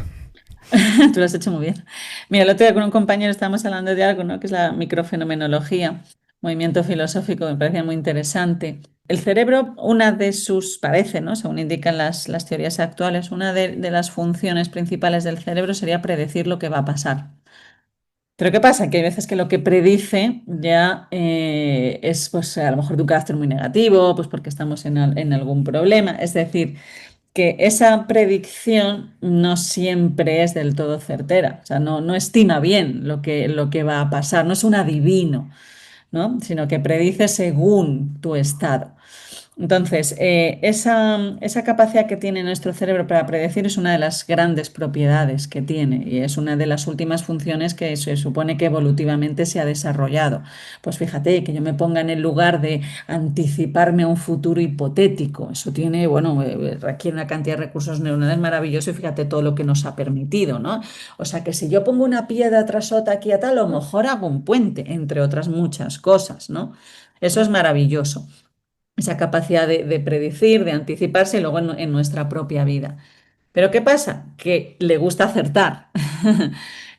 Tú lo has hecho muy bien. Mira, el otro día con un compañero estábamos hablando de algo, ¿no? Que es la microfenomenología, movimiento filosófico, me parece muy interesante. El cerebro, una de sus, parece, ¿no? Según indican las teorías actuales, una de las funciones principales del cerebro sería predecir lo que va a pasar. Pero ¿qué pasa? Que hay veces que lo que predice ya es, pues, a lo mejor de un carácter muy negativo, pues porque estamos en algún problema. Es decir, que esa predicción no siempre es del todo certera, o sea, no estima bien lo que va a pasar, no es un adivino, ¿no? Sino que predice según tu estado. Entonces, esa capacidad que tiene nuestro cerebro para predecir es una de las grandes propiedades que tiene y es una de las últimas funciones que se supone que evolutivamente se ha desarrollado. Pues fíjate, que yo me ponga en el lugar de anticiparme a un futuro hipotético. Eso tiene, bueno, requiere una cantidad de recursos neuronales maravillosos y fíjate todo lo que nos ha permitido, ¿no? O sea que si yo pongo una piedra tras otra aquí a tal, a lo mejor hago un puente, entre otras muchas cosas, ¿no? Eso es maravilloso, esa capacidad de predecir, de anticiparse y luego en nuestra propia vida. Pero ¿qué pasa? Que le gusta acertar.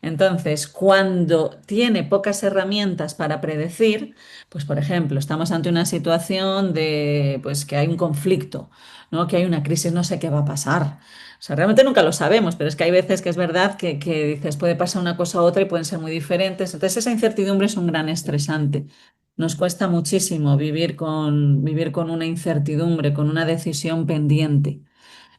Entonces, cuando tiene pocas herramientas para predecir, pues por ejemplo, estamos ante una situación de pues que hay un conflicto, ¿no? Que hay una crisis, no sé qué va a pasar. O sea, realmente nunca lo sabemos, pero es que hay veces que es verdad que dices, puede pasar una cosa u otra y pueden ser muy diferentes. Entonces, esa incertidumbre es un gran estresante. Nos cuesta muchísimo vivir con una incertidumbre, con una decisión pendiente.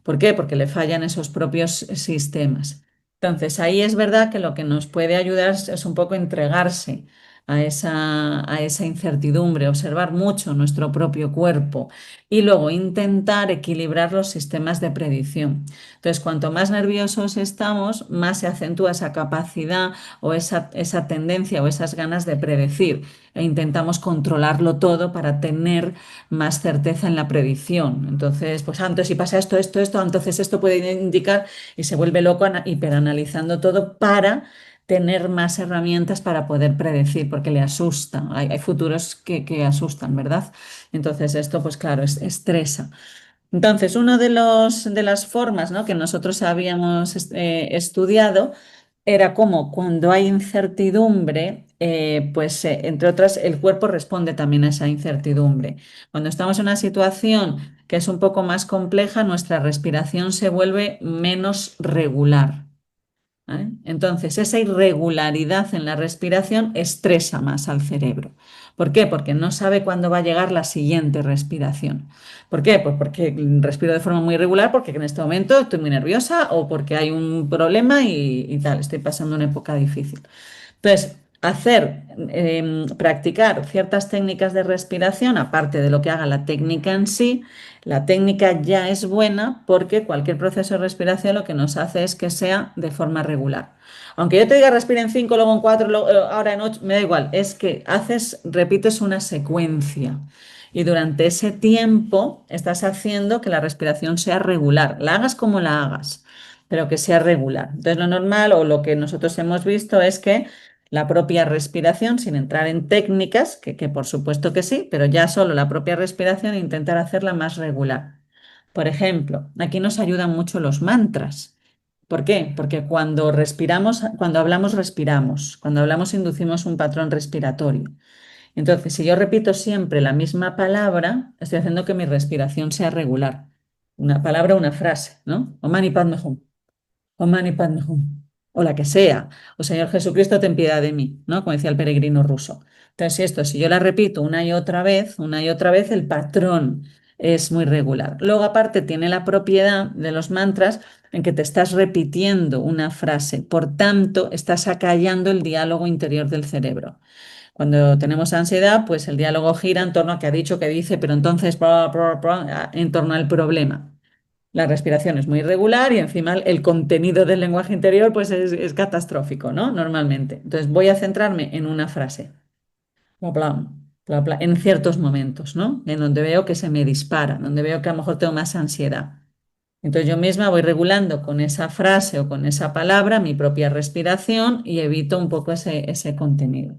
¿Por qué? Porque le fallan esos propios sistemas. Entonces, ahí es verdad que lo que nos puede ayudar es un poco entregarse a esa incertidumbre, observar mucho nuestro propio cuerpo y luego intentar equilibrar los sistemas de predicción. Entonces, cuanto más nerviosos estamos, más se acentúa esa capacidad o esa tendencia o esas ganas de predecir. E intentamos controlarlo todo para tener más certeza en la predicción. Entonces, pues antes si pasa esto, entonces esto puede indicar y se vuelve loco hiperanalizando todo para tener más herramientas para poder predecir, porque le asusta. Hay futuros que asustan, ¿verdad? Entonces, esto, pues claro, estresa. Entonces, una de las formas, ¿no?, que nosotros habíamos estudiado era como cuando hay incertidumbre, pues entre otras, el cuerpo responde también a esa incertidumbre. Cuando estamos en una situación que es un poco más compleja, nuestra respiración se vuelve menos regular. ¿Vale? Entonces, esa irregularidad en la respiración estresa más al cerebro. ¿Por qué? Porque no sabe cuándo va a llegar la siguiente respiración. ¿Por qué? Pues porque respiro de forma muy irregular, porque en este momento estoy muy nerviosa o porque hay un problema y tal, estoy pasando una época difícil. Entonces, practicar ciertas técnicas de respiración, aparte de lo que haga la técnica en sí, la técnica ya es buena porque cualquier proceso de respiración lo que nos hace es que sea de forma regular. Aunque yo te diga respira en 5, luego en 4, ahora en 8, me da igual, es que repites una secuencia. Y durante ese tiempo estás haciendo que la respiración sea regular, la hagas como la hagas, pero que sea regular. Entonces, lo normal o lo que nosotros hemos visto es que la propia respiración, sin entrar en técnicas, que por supuesto que sí, pero ya solo la propia respiración, intentar hacerla más regular. Por ejemplo, aquí nos ayudan mucho los mantras. ¿Por qué? Porque cuando respiramos, cuando hablamos, respiramos. Cuando hablamos, inducimos un patrón respiratorio. Entonces, si yo repito siempre la misma palabra, estoy haciendo que mi respiración sea regular. Una palabra, una frase, ¿no? Om Mani Padme Hum. Om Mani Padme Hum, o la que sea, o Señor Jesucristo, ten piedad de mí, ¿no? Como decía el peregrino ruso. Entonces, si yo la repito una y otra vez, el patrón es muy regular. Luego, aparte, tiene la propiedad de los mantras en que te estás repitiendo una frase, por tanto, estás acallando el diálogo interior del cerebro. Cuando tenemos ansiedad, pues el diálogo gira en torno a qué ha dicho, qué dice, pero entonces, en torno al problema. La respiración es muy irregular y encima el contenido del lenguaje interior pues es catastrófico, ¿no? Normalmente. Entonces voy a centrarme en una frase, bla, bla, bla, bla, en ciertos momentos, ¿no? En donde veo que se me dispara, donde veo que a lo mejor tengo más ansiedad. Entonces yo misma voy regulando con esa frase o con esa palabra mi propia respiración y evito un poco ese contenido.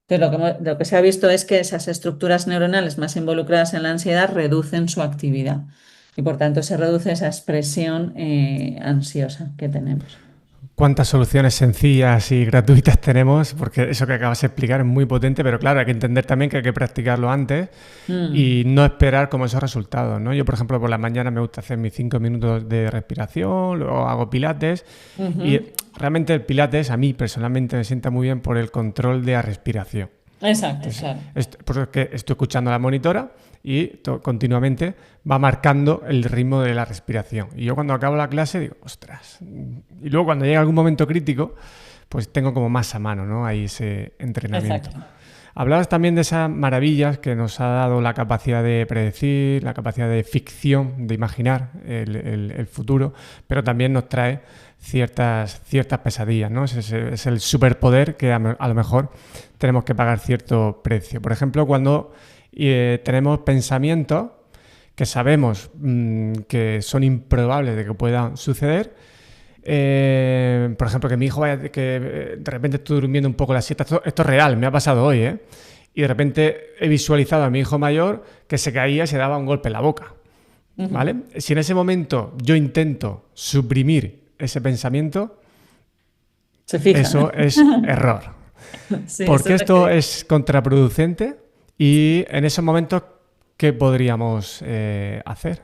Entonces lo que se ha visto es que esas estructuras neuronales más involucradas en la ansiedad reducen su actividad y por tanto se reduce esa expresión ansiosa que tenemos. Cuántas soluciones sencillas y gratuitas tenemos, porque eso que acabas de explicar es muy potente, pero claro, hay que entender también que hay que practicarlo antes y no esperar como esos resultados, ¿no? Yo, por ejemplo, por la mañana me gusta hacer mis 5 minutos de respiración, luego hago pilates y realmente el pilates a mí personalmente me sienta muy bien por el control de la respiración. Exacto, Entonces, claro. porque estoy escuchando a la monitora y continuamente va marcando el ritmo de la respiración. Y yo cuando acabo la clase digo, ostras. Y luego cuando llega algún momento crítico, pues tengo como más a mano, ¿no? Ahí ese entrenamiento. Exacto. Hablabas también de esas maravillas que nos ha dado la capacidad de predecir, la capacidad de ficción, de imaginar el futuro, pero también nos trae ciertas pesadillas, ¿no? Es el superpoder que a lo mejor tenemos que pagar cierto precio. Por ejemplo, cuando tenemos pensamientos que sabemos que son improbables de que puedan suceder. Por ejemplo, que mi hijo vaya, que de repente estoy durmiendo un poco la siesta. Esto es real, me ha pasado hoy, ¿eh? Y de repente he visualizado a mi hijo mayor que se caía y se daba un golpe en la boca, ¿vale? Si en ese momento yo intento suprimir ese pensamiento, Se fija. eso es error. Sí, Porque eso esto es contraproducente y en esos momentos, ¿qué podríamos hacer?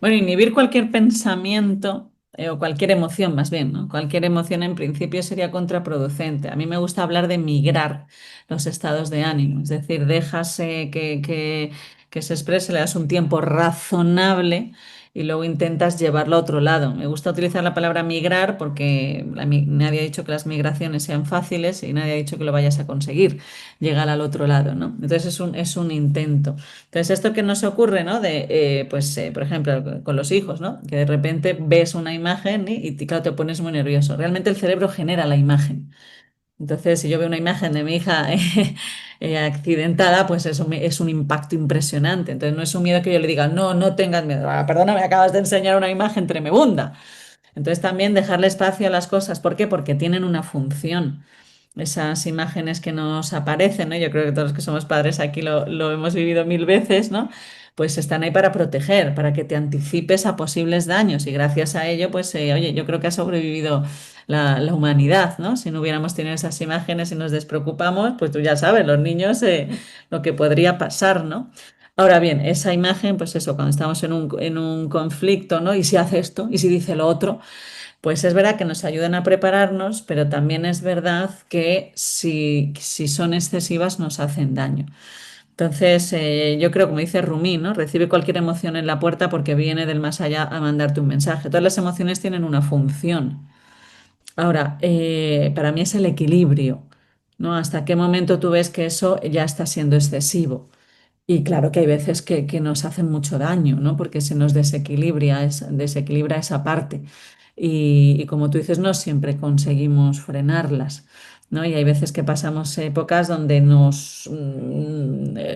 Bueno, inhibir cualquier pensamiento o cualquier emoción más bien, ¿no? Cualquier emoción en principio sería contraproducente. A mí me gusta hablar de migrar los estados de ánimo, es decir, dejas que se exprese, le das un tiempo razonable y luego intentas llevarlo a otro lado. Me gusta utilizar la palabra migrar porque nadie ha dicho que las migraciones sean fáciles y nadie ha dicho que lo vayas a conseguir, llegar al otro lado, ¿no? Entonces es un intento. Entonces, esto que nos ocurre, ¿no? Por ejemplo, con los hijos, ¿no? Que de repente ves una imagen claro, te pones muy nervioso. Realmente el cerebro genera la imagen. Entonces, si yo veo una imagen de mi hija accidentada, pues eso es un impacto impresionante. Entonces, no es un miedo que yo le diga, no, no tengas miedo. Ah, perdona, me acabas de enseñar una imagen tremenda. Entonces, también dejarle espacio a las cosas. ¿Por qué? Porque tienen una función. Esas imágenes que nos aparecen, ¿no? Yo creo que todos los que somos padres aquí lo hemos vivido mil veces, ¿no? Pues están ahí para proteger, para que te anticipes a posibles daños y gracias a ello, pues, oye, yo creo que ha sobrevivido la humanidad, ¿no? Si no hubiéramos tenido esas imágenes y nos despreocupamos, pues tú ya sabes, los niños, lo que podría pasar, ¿no? Ahora bien, esa imagen, pues eso, cuando estamos en un conflicto, ¿no? ¿Y si hace esto? ¿Y si dice lo otro? Pues es verdad que nos ayudan a prepararnos, pero también es verdad que si son excesivas nos hacen daño. Entonces, yo creo, como dice Rumi, ¿no? Recibe cualquier emoción en la puerta porque viene del más allá a mandarte un mensaje. Todas las emociones tienen una función. Ahora, para mí es el equilibrio, ¿no? ¿Hasta qué momento tú ves que eso ya está siendo excesivo? Y claro que hay veces que nos hacen mucho daño, ¿no? Porque se nos desequilibra esa parte. Y como tú dices, no siempre conseguimos frenarlas, ¿no? Y hay veces que pasamos épocas donde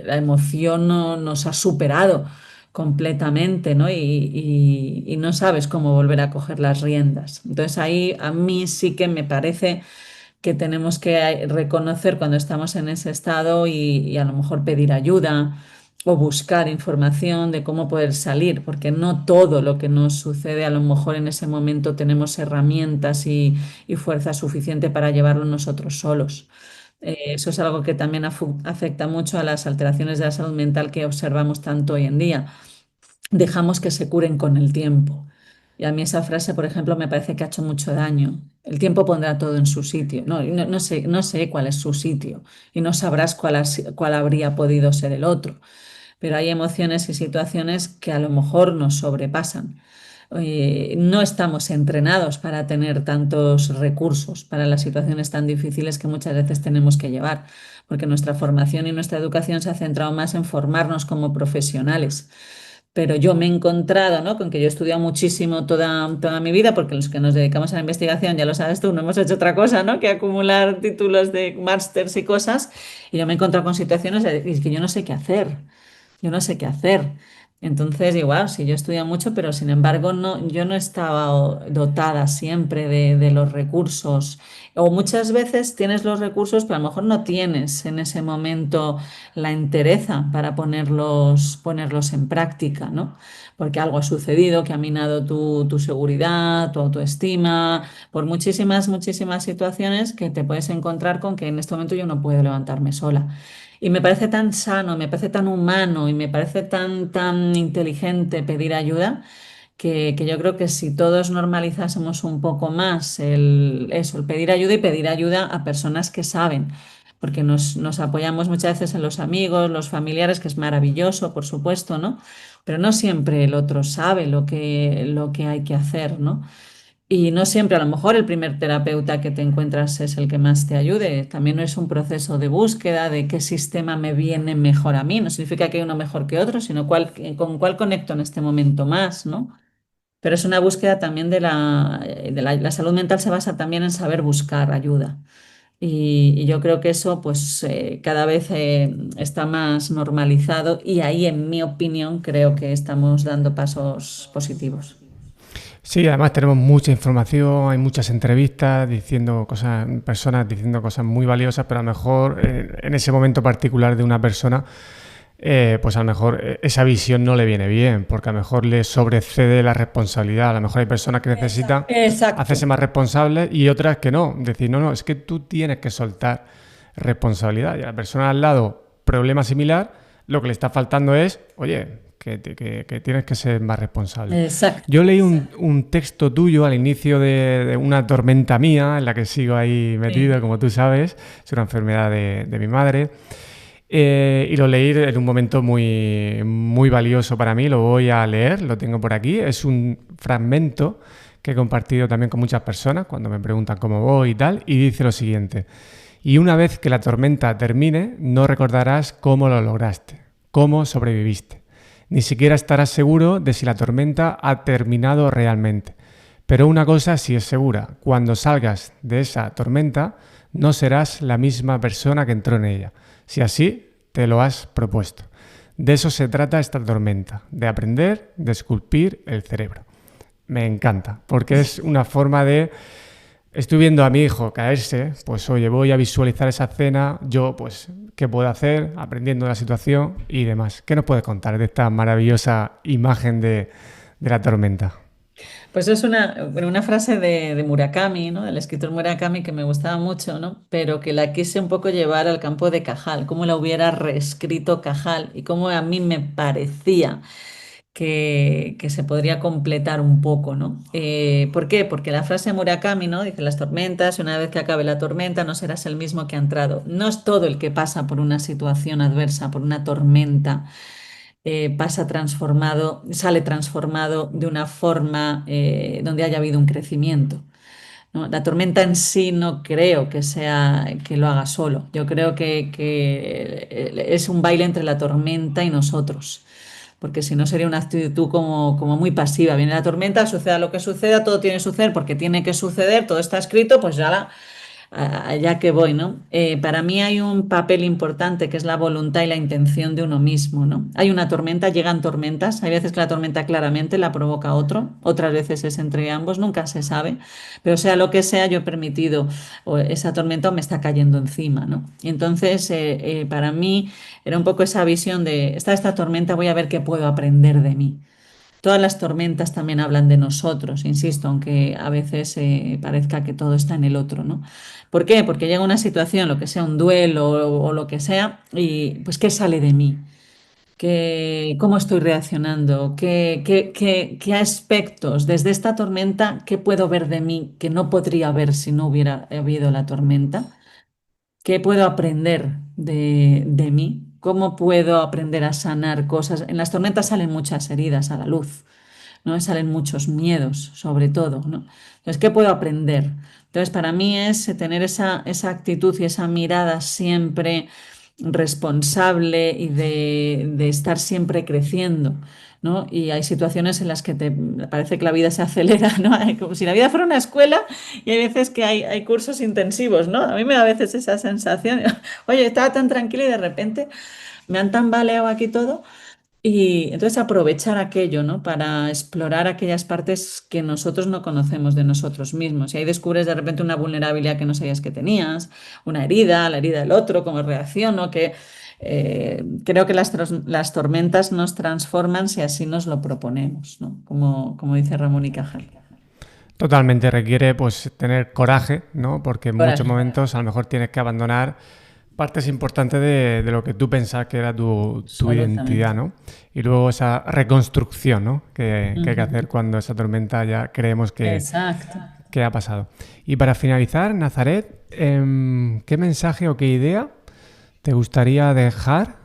la emoción nos ha superado completamente, ¿no? Y no sabes cómo volver a coger las riendas. Entonces ahí a mí sí que me parece que tenemos que reconocer cuando estamos en ese estado y a lo mejor pedir ayuda o buscar información de cómo poder salir, porque no todo lo que nos sucede a lo mejor en ese momento tenemos herramientas y fuerza suficiente para llevarlo nosotros solos. Eso es algo que también afecta mucho a las alteraciones de la salud mental que observamos tanto hoy en día. Dejamos que se curen con el tiempo. Y a mí esa frase, por ejemplo, me parece que ha hecho mucho daño. El tiempo pondrá todo en su sitio. No, no sé cuál es su sitio y no sabrás cuál habría podido ser el otro. Pero hay emociones y situaciones que a lo mejor nos sobrepasan. No estamos entrenados para tener tantos recursos para las situaciones tan difíciles que muchas veces tenemos que llevar, porque nuestra formación y nuestra educación se ha centrado más en formarnos como profesionales. Pero yo me he encontrado, ¿no? Con que yo he estudiado muchísimo toda mi vida, porque los que nos dedicamos a la investigación, ya lo sabes tú, no hemos hecho otra cosa, ¿no? Que acumular títulos de másters y cosas. Y yo me he encontrado con situaciones de que yo no sé qué hacer. Yo no sé qué hacer. Entonces, igual, sí, yo he estudiado mucho, pero sin embargo, no, yo no estaba dotada siempre de los recursos. O muchas veces tienes los recursos, pero a lo mejor no tienes en ese momento la entereza para ponerlos en práctica, ¿no? Porque algo ha sucedido que ha minado tu seguridad, tu autoestima, por muchísimas, muchísimas situaciones que te puedes encontrar con que en este momento yo no puedo levantarme sola. Y me parece tan sano, me parece tan humano y me parece tan inteligente pedir ayuda que yo creo que si todos normalizásemos un poco más el pedir ayuda y pedir ayuda a personas que saben, porque nos apoyamos muchas veces en los amigos, los familiares, que es maravilloso, por supuesto, ¿no? Pero no siempre el otro sabe lo que hay que hacer, ¿no? Y no siempre, a lo mejor el primer terapeuta que te encuentras es el que más te ayude. También es un proceso de búsqueda de qué sistema me viene mejor a mí. No significa que hay uno mejor que otro, sino con cuál conecto en este momento más, ¿no? Pero es una búsqueda también la salud mental se basa también en saber buscar ayuda. Y yo creo que eso pues cada vez está más normalizado y ahí, en mi opinión, creo que estamos dando pasos positivos. Sí, además tenemos mucha información, hay muchas entrevistas diciendo cosas, personas diciendo cosas muy valiosas, pero a lo mejor en ese momento particular de una persona, pues a lo mejor esa visión no le viene bien, porque a lo mejor le sobrecede la responsabilidad. A lo mejor hay personas que necesitan Exacto. hacerse más responsables y otras que no. Decir, no, es que tú tienes que soltar responsabilidad. Y a la persona al lado, problema similar, lo que le está faltando es, oye, que tienes que ser más responsable. Exacto. Yo leí un texto tuyo al inicio de una tormenta mía, en la que sigo ahí metido, Sí. como tú sabes, es una enfermedad de mi madre. Y lo leí en un momento muy valioso para mí, lo voy a leer, lo tengo por aquí. Es un fragmento que he compartido también con muchas personas cuando me preguntan cómo voy y tal, y dice lo siguiente: y una vez que la tormenta termine, no recordarás cómo lo lograste, cómo sobreviviste. Ni siquiera estarás seguro de si la tormenta ha terminado realmente. Pero una cosa sí es segura: cuando salgas de esa tormenta, no serás la misma persona que entró en ella, si así te lo has propuesto. De eso se trata esta tormenta, de aprender, de esculpir el cerebro. Me encanta, porque es una forma de... Estoy viendo a mi hijo caerse, pues oye, voy a visualizar esa escena, yo pues, ¿qué puedo hacer? Aprendiendo de la situación y demás. ¿Qué nos puedes contar de esta maravillosa imagen de la tormenta? Pues es una frase de Murakami, ¿no? Del escritor Murakami que me gustaba mucho, ¿no? Pero que la quise un poco llevar al campo de Cajal, cómo la hubiera reescrito Cajal y cómo a mí me parecía que se podría completar un poco, ¿no? ¿Por qué? Porque la frase de Murakami, ¿no? Dice las tormentas, y una vez que acabe la tormenta no serás el mismo que ha entrado. No es todo el que pasa por una situación adversa, por una tormenta, pasa transformado, sale transformado de una forma donde haya habido un crecimiento, ¿no? La tormenta en sí no creo que sea que lo haga solo. Yo creo que es un baile entre la tormenta y nosotros. Porque si no sería una actitud como muy pasiva. Viene la tormenta, suceda lo que suceda, todo tiene que suceder porque tiene que suceder, todo está escrito, pues ya allá que voy, ¿no? Para mí hay un papel importante que es la voluntad y la intención de uno mismo, ¿no? Hay una tormenta, llegan tormentas, hay veces que la tormenta claramente la provoca otro, otras veces es entre ambos, nunca se sabe, pero sea lo que sea, yo he permitido, o esa tormenta me está cayendo encima, ¿no? Y entonces, para mí era un poco esa visión de, está esta tormenta, voy a ver qué puedo aprender de mí. Todas las tormentas también hablan de nosotros, insisto, aunque a veces parezca que todo está en el otro, ¿no? ¿Por qué? Porque llega una situación, lo que sea un duelo o lo que sea, y pues ¿qué sale de mí? ¿Cómo estoy reaccionando? ¿Qué aspectos desde esta tormenta, qué puedo ver de mí que no podría ver si no hubiera habido la tormenta? ¿Qué puedo aprender de mí? ¿Cómo puedo aprender a sanar cosas? En las tormentas salen muchas heridas a la luz, ¿no? Salen muchos miedos, sobre todo, ¿no? Entonces, ¿qué puedo aprender? Entonces, para mí es tener esa actitud y esa mirada siempre responsable y de estar siempre creciendo, ¿no? Y hay situaciones en las que te parece que la vida se acelera, ¿no? Como si la vida fuera una escuela y hay veces que hay cursos intensivos, ¿no? A mí me da a veces esa sensación, oye, estaba tan tranquila y de repente me han tambaleado aquí todo. Y entonces aprovechar aquello, ¿no? Para explorar aquellas partes que nosotros no conocemos de nosotros mismos. Y ahí descubres de repente una vulnerabilidad que no sabías que tenías, una herida, la herida del otro, cómo reacciono, que creo que las tormentas nos transforman si así nos lo proponemos, ¿no? Como dice Ramón y Cajal. Totalmente requiere pues tener coraje, ¿no? Porque en muchos Coraje. momentos a lo mejor tienes que abandonar partes importantes de lo que tú pensabas que era tu identidad, Absolutamente. ¿no? Y luego esa reconstrucción, ¿no? Que hay que Ujú. hacer cuando esa tormenta ya creemos Exacto. que ha pasado. Y para finalizar, Nazaret, ¿qué mensaje o qué idea te gustaría dejar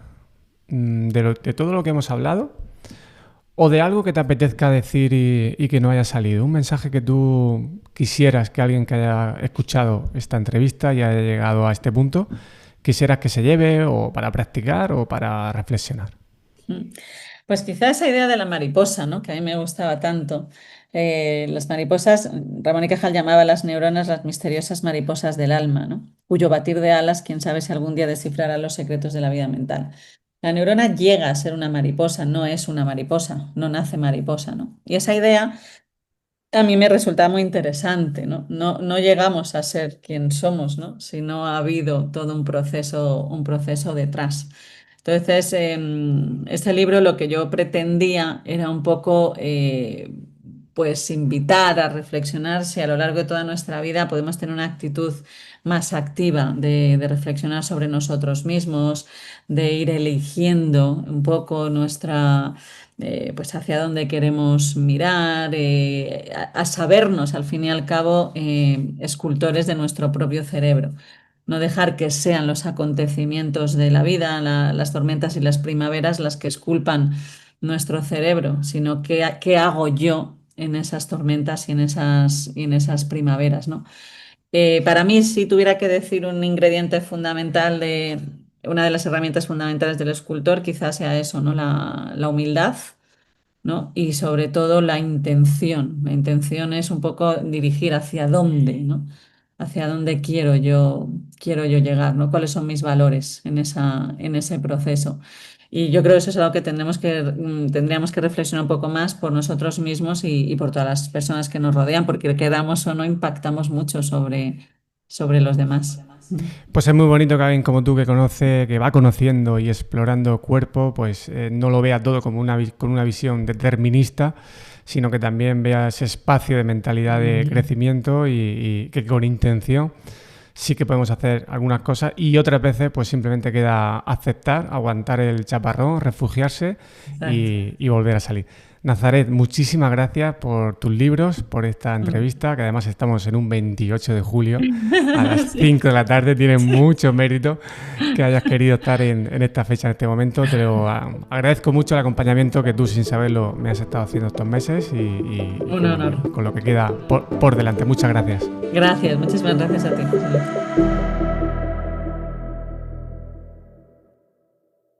de todo lo que hemos hablado? O de algo que te apetezca decir y que no haya salido. Un mensaje que tú quisieras que alguien que haya escuchado esta entrevista y haya llegado a este punto, quisieras que se lleve o para practicar o para reflexionar. Mm. Pues quizá esa idea de la mariposa, ¿no? Que a mí me gustaba tanto. Las mariposas, Ramón y Cajal llamaba a las neuronas las misteriosas mariposas del alma, ¿no? Cuyo batir de alas, quién sabe si algún día descifrará los secretos de la vida mental. La neurona llega a ser una mariposa, no es una mariposa, no nace mariposa, ¿no? Y esa idea a mí me resulta muy interesante, ¿no? No llegamos a ser quien somos, ¿no? Si no ha habido todo un proceso detrás. Entonces, este libro lo que yo pretendía era un poco pues invitar a reflexionar si a lo largo de toda nuestra vida podemos tener una actitud más activa de reflexionar sobre nosotros mismos, de ir eligiendo un poco nuestra, pues hacia dónde queremos mirar, a sabernos al fin y al cabo escultores de nuestro propio cerebro. No dejar que sean los acontecimientos de la vida, las tormentas y las primaveras las que esculpan nuestro cerebro, sino qué hago yo en esas tormentas y en esas primaveras, ¿no? Para mí, si tuviera que decir un ingrediente fundamental de una de las herramientas fundamentales del escultor, quizás sea eso, ¿no? La humildad, ¿no? Y sobre todo la intención. La intención es un poco dirigir hacia dónde, ¿no? Hacia dónde quiero yo llegar, ¿no? ¿Cuáles son mis valores en ese proceso? Y yo creo que eso es algo que tendríamos que reflexionar un poco más por nosotros mismos y por todas las personas que nos rodean, porque quedamos o no impactamos mucho sobre los demás. Pues es muy bonito que alguien como tú que conoce, que va conociendo y explorando cuerpo, pues no lo vea todo como con una visión determinista, sino que también vea ese espacio de mentalidad de crecimiento y que con intención sí que podemos hacer algunas cosas y otras veces pues simplemente queda aceptar, aguantar el chaparrón, refugiarse y volver a salir. Nazaret, muchísimas gracias por tus libros, por esta entrevista, que además estamos en un 28 de julio a las 5 de la tarde. Tiene mucho mérito que hayas querido estar en esta fecha, en este momento. Te lo agradezco mucho el acompañamiento que tú, sin saberlo, me has estado haciendo estos meses y Un honor. con lo que queda por delante. Muchas gracias. Gracias, muchísimas gracias a ti, José Luis.